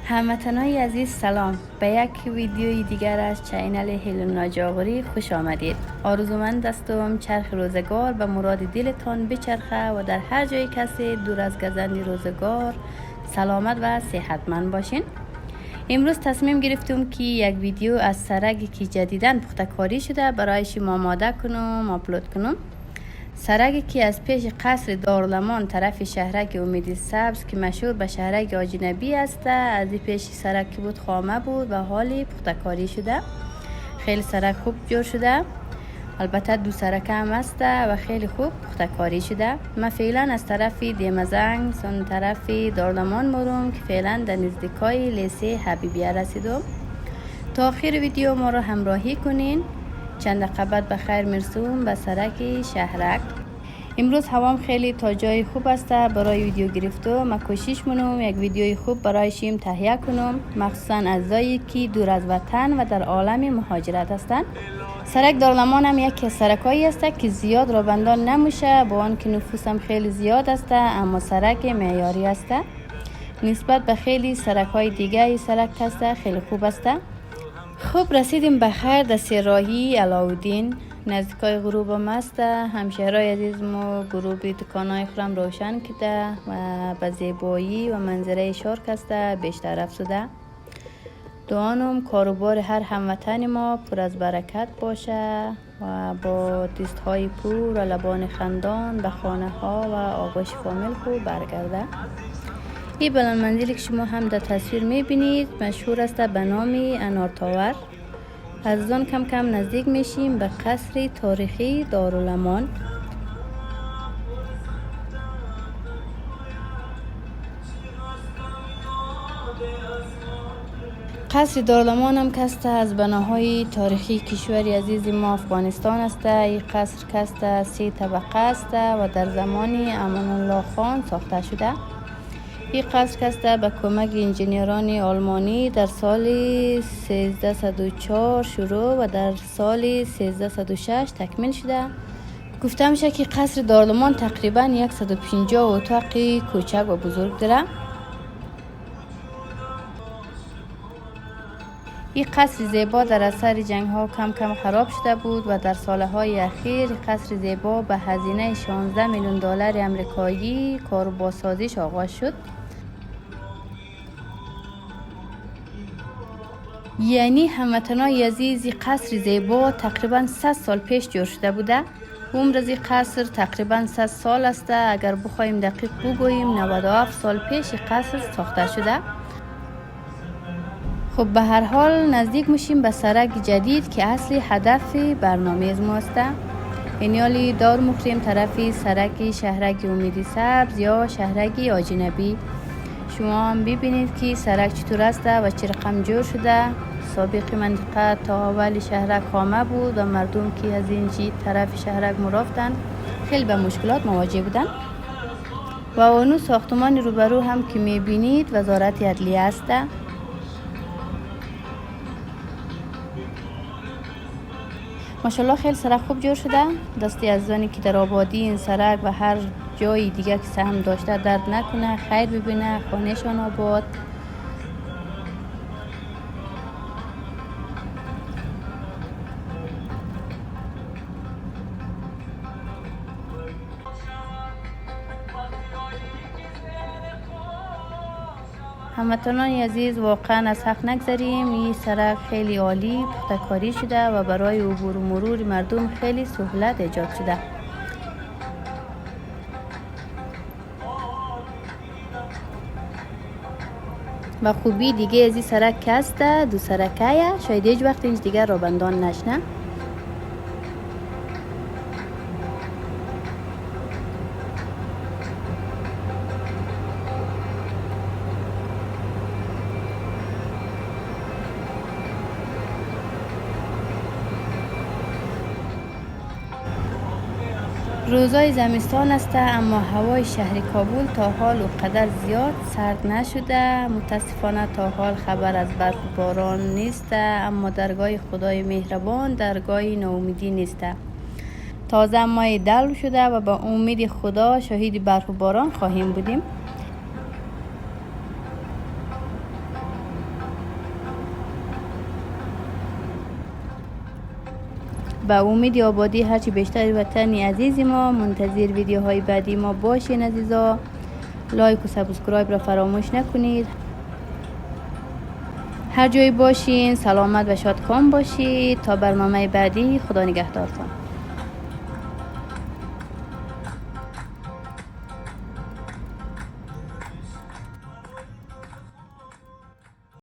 هموطنان عزیز سلام، به یک ویدیوی دیگر از چینل هیلونا جاغوری خوش آمدید. آرزومند هستم چرخ روزگار به مراد دلتان بچرخه و در هر جای کسی دور از گزند روزگار سلامت و صحتمند باشین. امروز تصمیم گرفتم که یک ویدیو از سرگی که جدیداً پخته کاری شده برای شما آماده کنم، آپلود کنم. سرگی که از پیش قصر دارالمان طرف شهرک امید سبز که مشهور به شهرک آجنبی است، از این پیش سرک که بود خامه بود و حالی پخته کاری شده. خیلی سرک خوب جور شده، البته دو سرک هم است و خیلی خوب پخته کاری شده. من فعلا از طرف دیمزنگ سن طرف دارالمان مرم که فعلا در نزدیکای لیسه حبیبیه رسیدم. تا آخر ویدیو ما را همراهی کنین. چند دقیقه بعد به خیر میرسوم به سرک شهرک. امروز هوام خیلی تا جای خوب است برای ویدیو گرفتم. من کوشش منم یک ویدیوی خوب برای شیم تهیه کنم، مخصوصا اعضایی که دور از وطن و در عالم مهاجرت هستند. سرک دارالمان هم یک سرکایی است که زیاد رابندان نمیشه، با آن که نفوس هم خیلی زیاد است، اما سرک معیاری است. نسبت به خیلی سرک‌های دیگه این سرک است خیلی خوب است. خوب رسیدیم به خیر در سراهی علاودین، نزدیکای غروب هم است. همشهرهای عزیز ما غروب دکانای خرم روشن کرده و به زیبایی و منظره شارک است بیشتر افزوده. دعانم کاروبار هر هموطن ما پر از برکت باشه و با دست های پور و لبان خندان به خانه ها و آغوش فامیل خوب برگرده. این بلند منزلی که شما هم در تصویر میبینید مشهور است به نام انار تاور. از آن کم کم نزدیک میشیم به قصر تاریخی دارالمان. قصر دارالمان هم کسته از بناهای تاریخی کشور عزیز ما افغانستان است. این قصر کسته 3 طبقه است و در زمان امان الله خان ساخته شده. این قصر کسته به کمک انجینیران آلمانی در سال 1304 شروع و در سال 1306 تکمیل شده. گفته میشه که قصر دارالمان تقریبا 150 اتاق کوچک و بزرگ داره. این قصر زیبا در اثر جنگ ها کم کم خراب شده بود و در سالهای اخیر قصر زیبا به هزینه 16 میلیون دلار امریکایی کار و بازسازیش آغاز شد. یعنی هموطنان عزیز قصر زیبا تقریبا 100 سال پیش جور شده بوده. عمر از قصر تقریبا 100 سال است. اگر بخوایم دقیق بگوییم 97 سال پیش قصر ساخته شده. خب به هر حال نزدیک میشیم به سرک جدید که اصلی هدف برنامه از ما است. اینیالی دار مخریم طرفی سرک شهرک امید سبز یا شهرک آجنبی. شما هم ببینید که سرک چطور است و چه رقم جور شده. سابق منطقه تا اول شهرک خامه بود و مردم که از این جهت طرف شهرک مرفتن خیلی به مشکلات مواجه بودن. و اونو ساختمان روبرو هم که میبینید وزارت عدلیه است. ماشاءالله خیلی سرک خوب جور شده. دستی از زانی که در آبادی این سرک و هر جای دیگه که سهم داشته درد نکنه، خیر ببینه، خانهشان آباد. هموطنان عزیز واقعا از حق نگذریم. این سرک خیلی عالی پخته کاری شده و برای عبور و مرور مردم خیلی سهولت ایجاد شده. و خوبی دیگه از این سرک است دو سرکه شاید هیچ وقت اینج دیگر رابندان نشنه. روزای زمستان است اما هوای شهر کابل تا حال و قدر زیاد سرد نشده. متاسفانه تا حال خبر از برف و باران نیست، اما درگاه خدای مهربان درگاه ناامیدی نیست. تازه ماه دلو شده و با امید خدا شاهد برف و باران خواهیم بودیم. به امید آبادی هرچی بیشتر وطن عزیز ما. منتظر ویدیوهای بعدی ما باشین عزیزا. لایک و سابسکرایب را فراموش نکنید. هر جایی باشین سلامت و شادکام باشید. تا برنامه بعدی، خدا نگهدارتان.